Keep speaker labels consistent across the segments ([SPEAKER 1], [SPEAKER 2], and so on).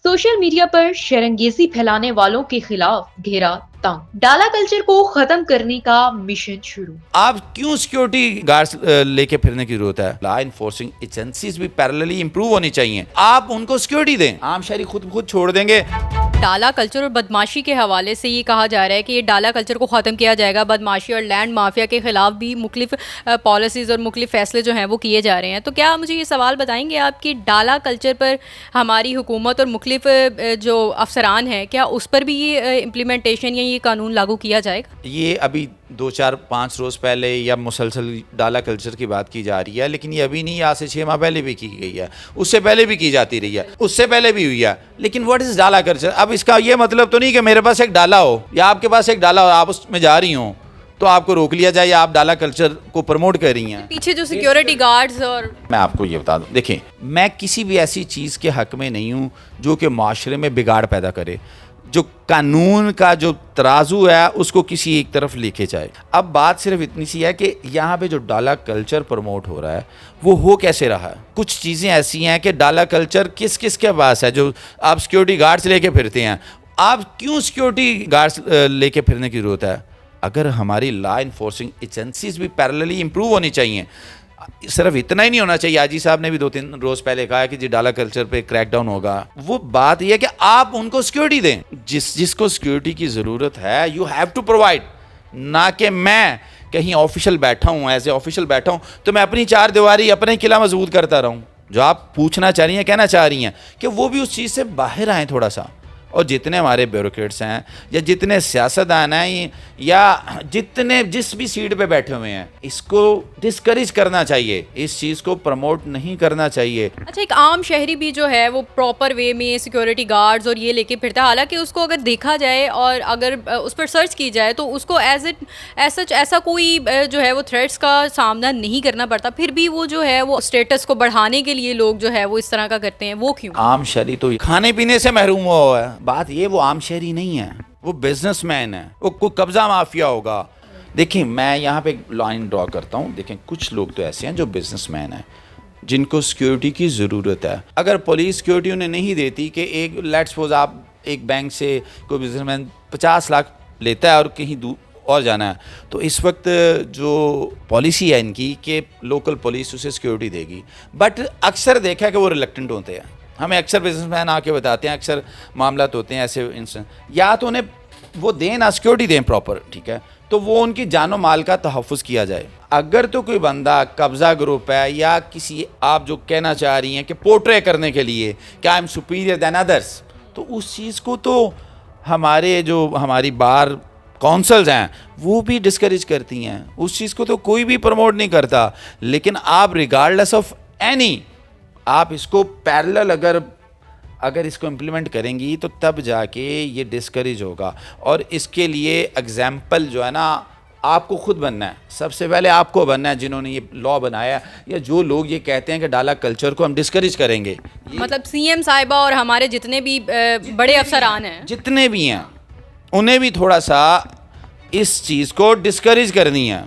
[SPEAKER 1] Social media पर शर्मंगेजी फैलाने वालों के खिलाफ घेरा तंग, डाला कल्चर को खत्म करने का मिशन शुरू।
[SPEAKER 2] आप क्यों सिक्योरिटी गार्ड्स लेके फिरने की जरूरत है? लॉ इन्फोर्सिंग एजेंसीज भी पैरेलली इंप्रूव होनी चाहिए। आप उनको सिक्योरिटी दें, आम शहरी खुद छोड़ देंगे।
[SPEAKER 3] डाला कल्चर और बदमाशी के हवाले से ये कहा जा रहा है कि ये डाला कल्चर को ख़त्म किया जाएगा। बदमाशी और लैंड माफिया के ख़िलाफ़ भी मुख्तलिफ पॉलिसीज़ और मुख्तलिफ फ़ैसले जो हैं वो किए जा रहे हैं। तो क्या मुझे ये सवाल बताएंगे आप कि डाला कल्चर पर हमारी हुकूमत और मुख्तलिफ जो अफसरान हैं, क्या उस पर भी ये इम्प्लीमेंटेशन या ये कानून लागू किया जाएगा?
[SPEAKER 2] ये अभी 2-4-5 रोज़ पहले या मुसलसल डाला कल्चर की बात की जा रही है, लेकिन ये अभी नहीं, आज से 6 माह पहले भी की गई है, उससे पहले भी की जाती रही है, उससे पहले भी हुई है। लेकिन व्हाट इज़ डाला कल्चर? अब इसका ये मतलब तो नहीं कि मेरे पास एक डाला हो या आपके पास एक डाला हो, आप उसमें जा रही हो तो आपको रोक लिया जाए या आप डाला कल्चर को प्रमोट कर रही हैं।
[SPEAKER 3] पीछे जो सिक्योरिटी गार्ड्स और
[SPEAKER 2] मैं आपको ये बता दूं, देखिए, मैं किसी भी ऐसी चीज़ के हक़ में नहीं हूँ जो कि माशरे में बिगाड़ पैदा करे, जो कानून का जो तराजू है उसको किसी एक तरफ लेके जाए। अब बात सिर्फ इतनी सी है कि यहाँ पे जो डाला कल्चर प्रमोट हो रहा है वो हो कैसे रहा है। कुछ चीज़ें ऐसी हैं कि डाला कल्चर किस किस के पास है, जो आप सिक्योरिटी गार्ड्स लेके फिरते हैं। आप क्यों सिक्योरिटी गार्ड्स लेके फिरने की ज़रूरत है? अगर हमारी लॉ इन्फोर्सिंग एजेंसीज भी पैरेलली इंप्रूव होनी चाहिए। सिर्फ इतना ही नहीं होना चाहिए। आजी साहब ने भी 2-3 रोज पहले कहा कि जी डाला कल्चर पे क्रैकडाउन होगा। वो बात यह है कि आप उनको सिक्योरिटी दें, जिसको सिक्योरिटी की ज़रूरत है, यू हैव टू प्रोवाइड। ना कि मैं कहीं ऑफिशियल बैठा हूँ, एज ए ऑफिशियल बैठा हूँ तो मैं अपनी चार दीवारी, अपने किला मजबूत करता रहूँ। जो आप पूछना चाह रही हैं, कहना चाह रही हैं कि वो भी उस चीज़ से बाहर आएँ थोड़ा सा। और जितने हमारे ब्यूरोक्रेट्स हैं या जितने सियासतदान हैं या जितने जिस भी सीट पे बैठे हुए हैं, इसको डिस्करेज करना चाहिए, इस चीज़ को प्रमोट नहीं करना चाहिए।
[SPEAKER 3] अच्छा, एक आम शहरी भी जो है वो प्रॉपर वे में सिक्योरिटी गार्ड्स और ये लेके फिरता है, हालांकि उसको अगर देखा जाए और अगर उस पर सर्च की जाए तो उसको ऐसा कोई जो है वो थ्रेट्स का सामना नहीं करना पड़ता, फिर भी वो जो है वो स्टेटस को बढ़ाने के लिए लोग जो है वो इस तरह का करते हैं। वो क्यों?
[SPEAKER 2] आम शहरी तो खाने पीने से महरूम हुआ है। बात ये, वो आम शहरी नहीं है, वो बिजनेसमैन है, वो कोई कब्जा माफिया होगा। देखिए, मैं यहाँ पे एक लाइन ड्रॉ करता हूँ। देखें, कुछ लोग तो ऐसे हैं जो बिजनेसमैन हैं, जिनको सिक्योरिटी की ज़रूरत है। अगर पुलिस सिक्योरिटी उन्हें नहीं देती कि एक लेट्स सपोज आप एक बैंक से कोई बिजनेसमैन 50 लाख लेता है और कहीं दूर और जाना है, तो इस वक्त जो पॉलिसी है इनकी कि लोकल पुलिस उसे सिक्योरिटी देगी, बट अक्सर देखा है कि वो रिलेक्टेंट होते हैं। हमें अक्सर बिजनेसमैन आके बताते हैं, अक्सर मामला होते हैं ऐसे इंस्टेंट, या तो उन्हें वो दें ना, सिक्योरिटी दें प्रॉपर, ठीक है, तो वो उनकी जानो माल का तहफ़्फ़ुज़ किया जाए। अगर तो कोई बंदा कब्ज़ा ग्रुप है या किसी, आप जो कहना चाह रही हैं कि पोर्ट्रे करने के लिए कि I am superior then others, तो उस चीज़ को तो हमारी बार काउंसल्स हैं वो भी डिस्करेज करती हैं। उस चीज़ को तो कोई भी प्रमोट नहीं करता। लेकिन आप रिगार्डलेस ऑफ एनी, आप इसको पैरेलल अगर इसको इम्प्लीमेंट करेंगी तो तब जाके ये डिस्करेज होगा। और इसके लिए एग्जाम्पल जो है ना, आपको खुद बनना है। सबसे पहले आपको बनना है, जिन्होंने ये लॉ बनाया या जो लोग ये कहते हैं कि डाला कल्चर को हम डिस्करेज करेंगे।
[SPEAKER 3] मतलब सीएम साहिबा और हमारे जितने भी बड़े अफसरान हैं,
[SPEAKER 2] जितने भी हैं, उन्हें भी थोड़ा सा इस चीज़ को डिस्करेज करनी है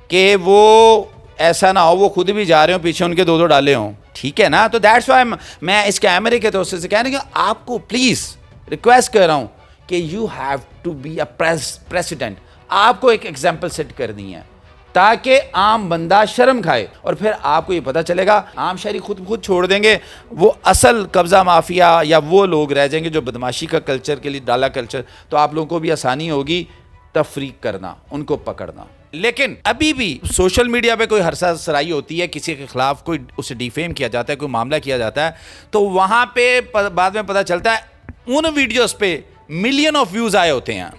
[SPEAKER 2] कि वो ऐसा ना हो वो खुद भी जा रहे हो, पीछे उनके 2-2 डाले हों, ठीक है ना। तो दैट्स वाई मैं इस कैमरे के तौर से कह रहा हूँ कि आपको प्लीज़ रिक्वेस्ट कर रहा हूँ कि you have to be a president. आपको एक एग्जाम्पल सेट करनी है ताकि आम बंदा शर्म खाए और फिर आपको ये पता चलेगा, आम शहरी खुद छोड़ देंगे, वो असल कब्ज़ा माफिया या वो लोग रह जाएंगे जो बदमाशी का कल्चर के लिए डाला कल्चर। तो आप लोगों को भी आसानी होगी तफरीक करना, उनको पकड़ना। लेकिन अभी भी सोशल मीडिया पे कोई हरसा सराई होती है, किसी के खिलाफ कोई उसे डिफेम किया जाता है, कोई मामला किया जाता है, तो वहाँ पे बाद में पता चलता है उन वीडियोस पे मिलियन ऑफ व्यूज़ आए होते हैं।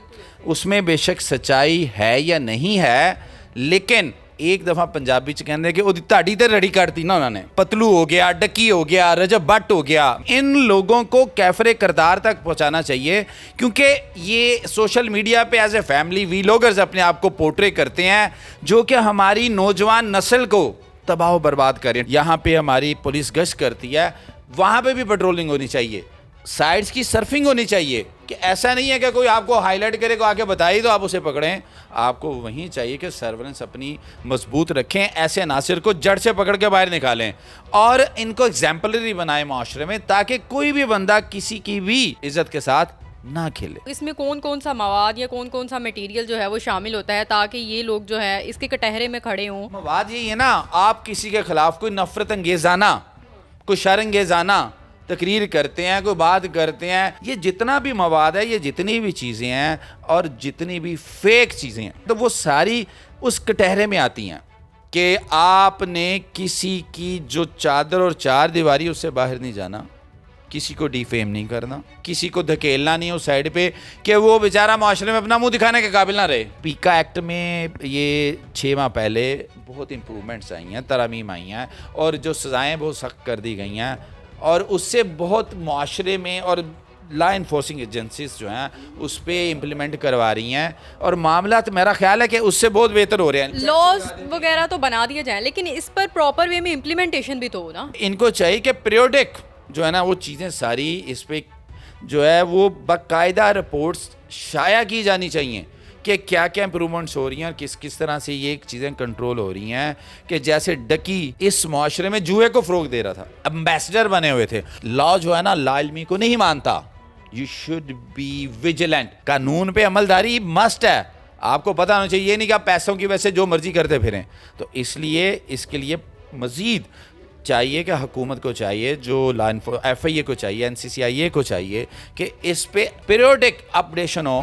[SPEAKER 2] उसमें बेशक सच्चाई है या नहीं है, लेकिन एक दफ़ा पंजाबी च कहते कि वो ताड़ी ते रड़ी काटती ना उन्होंने, पतलू हो गया, डक्की हो गया, रजब भट्ट हो गया। इन लोगों को कैफरे किरदार तक पहुंचाना चाहिए, क्योंकि ये सोशल मीडिया पे एज ए फैमिली वीलॉगर्स अपने आप को पोर्ट्रे करते हैं, जो कि हमारी नौजवान नस्ल को तबाह बर्बाद करें। यहाँ पे हमारी पुलिस गश्त करती है, वहाँ पे भी पेट्रोलिंग होनी चाहिए, साइड्स की सर्फिंग होनी चाहिए کہ ایسا نہیں ہے کہ کوئی آپ کو ہائی لائٹ کرے کو آ کے بتائی تو آپ اسے پکڑیں. آپ کو وہیں چاہیے کہ سرورنس اپنی مضبوط رکھیں, ایسے عناصر کو جڑ سے پکڑ کے باہر نکالیں اور ان کو ایگزامپلری بنائیں معاشرے میں, تاکہ کوئی بھی بندہ کسی کی بھی عزت کے ساتھ نہ کھیلے.
[SPEAKER 3] اس میں کون کون سا مواد یا کون کون سا میٹیریل جو ہے وہ شامل ہوتا ہے تاکہ یہ لوگ جو ہے اس کے کٹہرے میں کھڑے ہوں؟
[SPEAKER 2] مواد یہی ہے نا, آپ کسی کے خلاف کوئی نفرت انگیزانہ, کوئی شر انگیزانہ تقریر کرتے ہیں, کوئی بات کرتے ہیں, یہ جتنا بھی مواد ہے, یہ جتنی بھی چیزیں ہیں اور جتنی بھی فیک چیزیں ہیں, تو وہ ساری اس کٹہرے میں آتی ہیں کہ آپ نے کسی کی جو چادر اور چار دیواری اس سے باہر نہیں جانا, کسی کو ڈی فیم نہیں کرنا, کسی کو دھکیلنا نہیں اس سائڈ پہ کہ وہ بیچارہ معاشرے میں اپنا منہ دکھانے کے قابل نہ رہے. پیکا ایکٹ میں یہ 6 ماہ پہلے بہت امپرومنٹس آئی ہیں, ترامیم آئی ہیں, اور جو سزائیں بہت سخت کر دی گئی ہیں, اور اس سے بہت معاشرے میں اور لا انفورسنگ ایجنسیز جو ہیں اس پہ امپلیمنٹ کروا رہی ہیں, اور معاملات میرا خیال ہے کہ اس سے بہت بہتر ہو رہے ہیں.
[SPEAKER 3] لاز وغیرہ تو بنا دیے جائیں, لیکن اس پر پراپر وے میں امپلیمنٹیشن بھی تو ہو نا.
[SPEAKER 2] ان کو چاہیے کہ پیریوڈک جو ہے نا وہ چیزیں ساری اس پہ جو ہے وہ باقاعدہ رپورٹس شائع کی جانی چاہیے کہ کیا کیا امپرومنٹس ہو رہی ہیں اور کس کس طرح سے یہ چیزیں کنٹرول ہو رہی ہیں. کہ جیسے ڈکی اس معاشرے میں جوئے کو فروغ دے رہا تھا, امبیسڈر بنے ہوئے تھے. لا جو ہے نا لا علمی کو نہیں مانتا, یو شوڈ بی ویجیلنٹ. قانون پہ عمل داری مسٹ ہے, آپ کو پتہ ہونا چاہیے, یہ نہیں کہ آپ پیسوں کی وجہ سے جو مرضی کرتے پھریں. تو اس لیے اس کے لیے مزید چاہیے کہ حکومت کو چاہیے, جو ایف آئی اے کو چاہیے, این سی سی آئی اے کو چاہیے کہ اس پہ پیریوڈک اپڈیشن ہو.